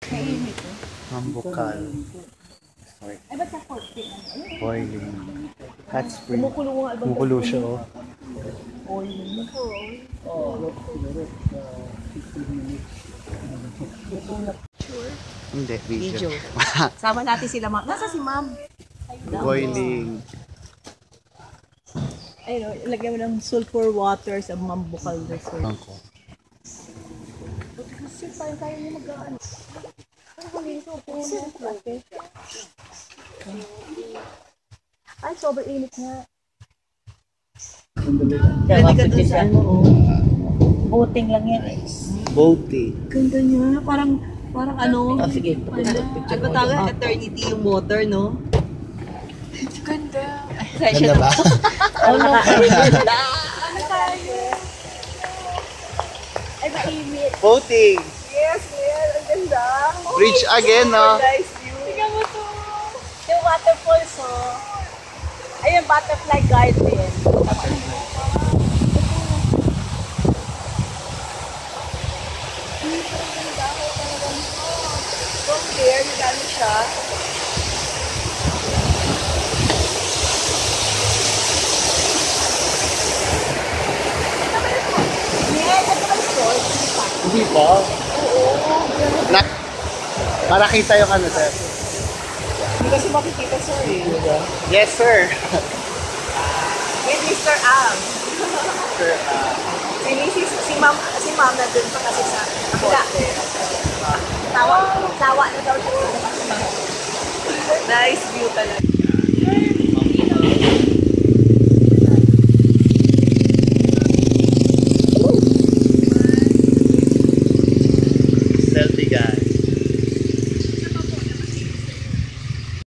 Kainit eh. Mambukal. Sorry. Ay, ba't sa 40? Boiling. Hot spring. Kumukulo nga. Kumukulo siya, oh. Boiling. Oo. Sure. Hindi, video. Sama natin sila, ma'am. Nasa si ma'am? Boiling. Ayun, no, ilagyan mo ng sulfur water sa Mambukal Resort. Ako. Kasi parang tayo niya mag-ano. Ang huling ko, ay, sobrang init nga. Pwede ka dun sa ano, oh. Boating lang yan eh. Boating. Ganda niya. Parang ano. Oh, sige. Ano tawag? Eternity yung motor, no? Ganda. Ganda ba? Ano tayo? Ay, mainit. Boating. Yes, yes. Ang ganda. Bridge again, no? Nice view. Tingnan mo to. Yung waterfalls, oh. Ayun, butterfly garden. From there, nagano siya. Hindi pa. Nak. Para kita yung ano, sir. Hindi kasi makikita, sir, eh. Yes, sir. With Mr. Ang. Sir, Si ma'am nandun pa kasi sa kabila. Tawa na daw siya. Nice view talaga.